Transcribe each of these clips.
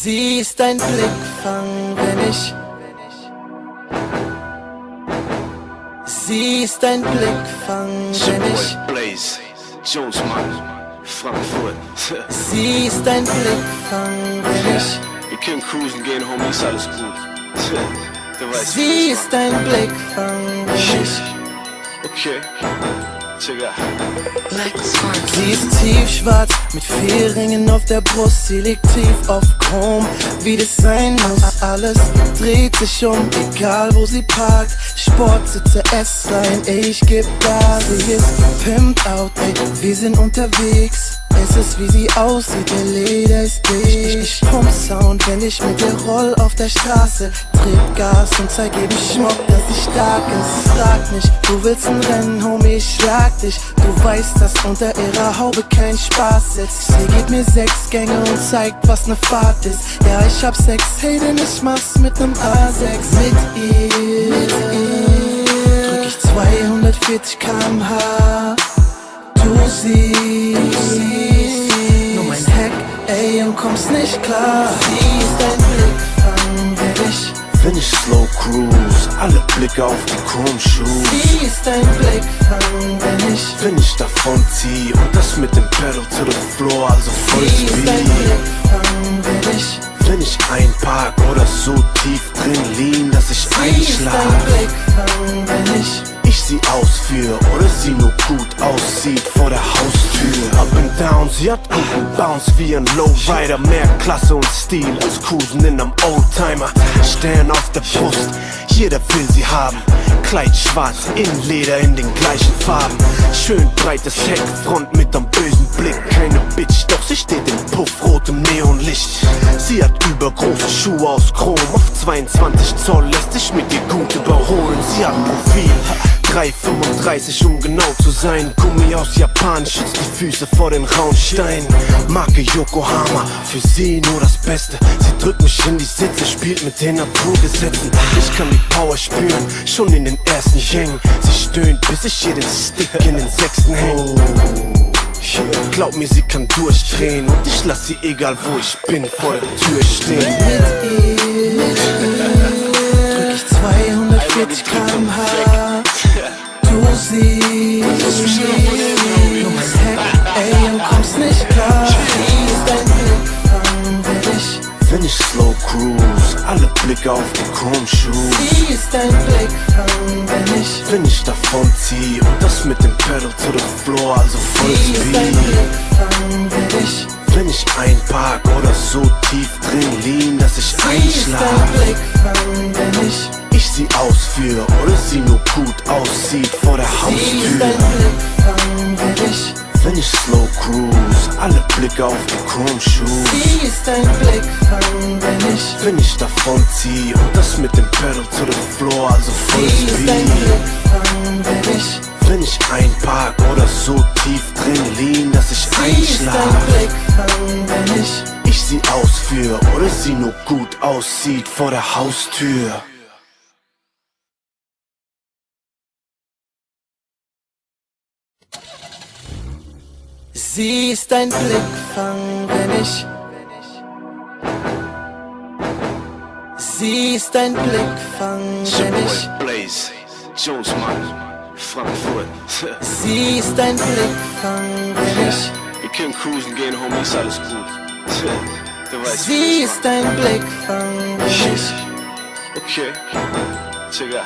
Sie ist ein Blickfang, wenn ich. Sie ist ein Blickfang, wenn ich. Blaze, Jonesman, Frankfurt. Sie ist ein Blickfang, wenn ich. Wir können cruisen gehen, Homie, ist alles gut. Du weißt, Sie ist ein Blickfang, wenn ich. Okay, check out. Sie ist tiefschwarz mit 4 Ringen auf der Brust. Sie liegt tief auf Chrom, wie das sein muss. Alles dreht sich egal wo sie parkt. Sportsitze, S-Line, ich geb Gas. Sie ist pimped out, ey, wir sind unterwegs. Es ist wie sie aussieht, der Leder ist beige. Ich pump Sound, wenn ich mit ihr roll auf der Straße. Treb Gas und zeig jedem Schmuck, dass sie stark ist. Frag nicht, du willst ein Rennen, Homie, ich schlag dich. Du weißt, dass unter ihrer Haube kein Spaß sitzt. Sie gibt mir 6 Gänge und zeigt, was ne Fahrt ist. Ja, ich hab Sex, hey, denn ich mach's mit nem A6. Mit ihr drück ich 240 km/h. Du siehst nur mein Heck, ey, und kommst nicht klar. Sie ist ein Blickfang, wenn ich slow cruise, alle Blicke auf die Chrome-Shoes. Sie ist ein Blickfang, wenn ich davon zieh und das mit dem Pedal to the floor, also voll Sie ist ein Speed. Blickfang, wenn ich einpark oder so tief drin lean, dass ich Sie ist einschlaf. ein Blickfang, Ich sie ausführe oder sie nur gut aussieht vor der Haustür. Up and down, sie hat guten Bounce wie ein Lowrider. Mehr Klasse und Stil als Cruisen in einem Oldtimer. Stern auf der Brust, jeder will sie haben. Kleid schwarz, Innenleder in den gleichen Farben. Schön breites Heck, Front mit einem bösen Blick. Keine Bitch, doch sie steht im puffrotem Neonlicht. Sie hat übergroße Schuhe aus Chrom. Auf 22 Zoll lässt sich mit ihr gut überholen. Sie hat Profil 3,35 um genau zu sein. Gummi aus Japan schützt die Füße vor den rauen Steinen. Marke Yokohama, für sie nur das Beste. Sie drückt mich in die Sitze, spielt mit den Naturgesetzen. Ich kann die Power spüren, schon in den ersten Gängen. Sie stöhnt, bis ich ihr den Stick in den 6. häng. Glaub mir, sie kann durchdrehen und ich lass sie, egal wo ich bin, vor der Tür stehen. mit ihr drück ich 240 km/h. Du siehst nur mein Heck, ey, und kommst nicht klar. Sie ist ein Blickfang, wenn ich slow cruise, alle Blicke auf die Chrome-Shoes. Sie ist ein Blickfang, wenn ich davon zieh und das mit dem Pedal to the floor, also voll Sie ist ein Speed. Blickfang, wenn ich einpark oder so tief drin lean, dass ich Sie ist ein einschlaf. Blickfang, Ich sie ausführe oder sie nur gut aussieht vor der Sie ist Haustür. ein Blickfang, Wenn ich slow cruise, alle Blicke auf die Chrome-Shoes. Sie ist ein Blickfang, wenn ich davon zieh und das mit dem Pedal to the floor, also voll Sie ist ein Speed. Blickfang, Wenn ich einpark oder so tief drin lean, dass ich Sie ist ein einschlaf. Blickfang, Ich sie ausführe oder sie nur gut aussieht vor der Haustür. Sie ist ein Blickfang, Sie ist ein Blickfang, Blaze, Jonesman, Frankfurt. Sie ist ein Blickfang, Wir können cruisen gehen, Homie, ist alles gut. Du weißt, Sie ist ein Blickfang, okay, check out.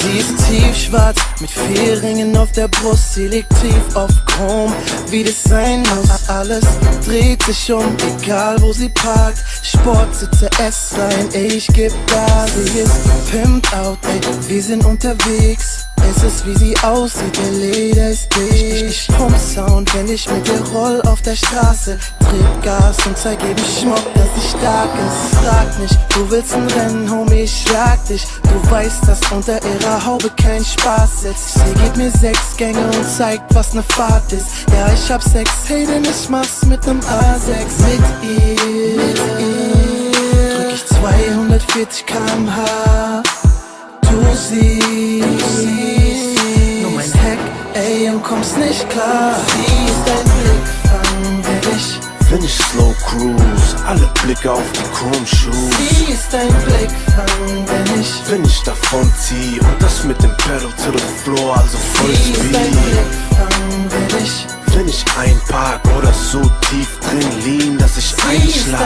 Sie ist tiefschwarz mit 4 Ringen auf der Brust. Sie liegt tief auf Chrom, wie das sein muss. Alles dreht sich egal wo sie parkt. Sportsitze, S-Line, ich geb Gas. Sie ist pimped out, ey, wir sind unterwegs. Es ist wie sie aussieht, der Leder ist beige. Ich pump Sound, wenn ich mit ihr roll auf der Straße. Treb Gas und zeig jedem Schmuck, dass sie stark ist. Frag nicht, du willst ein Rennen, Homie, ich schlag dich. Du weißt, dass unter ihrer Haube kein Spaß sitzt. Sie gibt mir 6 Gänge und zeigt, was ne Fahrt ist. Ja, ich hab Sex, hey, denn ich mach's mit nem A6. Mit ihr drück ich 240 km/h. Du siehst nur mein Heck, ey, und kommst nicht klar. Sie ist ein Blickfang, Wenn ich slow cruise, alle blicke auf die Chrome-Shoes. Sie ist ein Blickfang, wenn ich davon zieh. Und das mit dem Pedal to the floor, also voll Sie ist ein Speed. Blickfang, wenn ich einpark oder so tief drin liegen, dass ich einschlaf.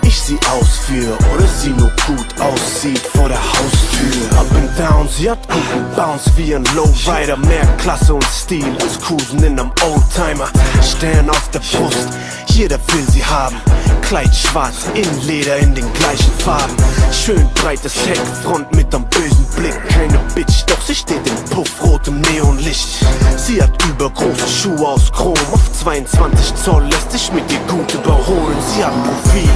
Ich sie ausführe oder sie nur gut aussieht vor der Haustür. Up and down, sie hat guten Bounce wie ein Lowrider. Mehr Klasse und Stil als Cruisen in einem Oldtimer. Stern auf der Brust, jeder will sie haben. Kleid schwarz, Innenleder in den gleichen Farben. Schön breites Heck, Front mit einem bösen Blick. Keine Bitch, doch sie steht im puffrotem Neonlicht. Sie hat übergroße Schuhe aus Chrom. Auf 22 Zoll lässt sich mit ihr gut überholen. Sie hat Profil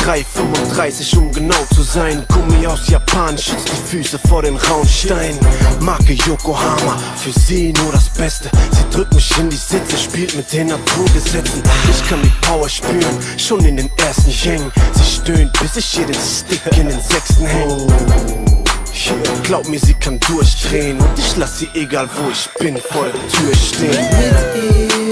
3,35 um genau zu sein. Gummi aus Japan schützt die Füße vor den rauen Steinen. Marke Yokohama, für sie nur das Beste. Sie drückt mich in die Sitze, spielt mit den Naturgesetzen. Ich kann die Power spüren, schon in den ersten Gängen. Sie stöhnt, bis ich ihr den Stick in den 6. häng. Glaub mir, sie kann durchdrehen und ich lass sie, egal wo ich bin, vor der Tür stehen. mit ihr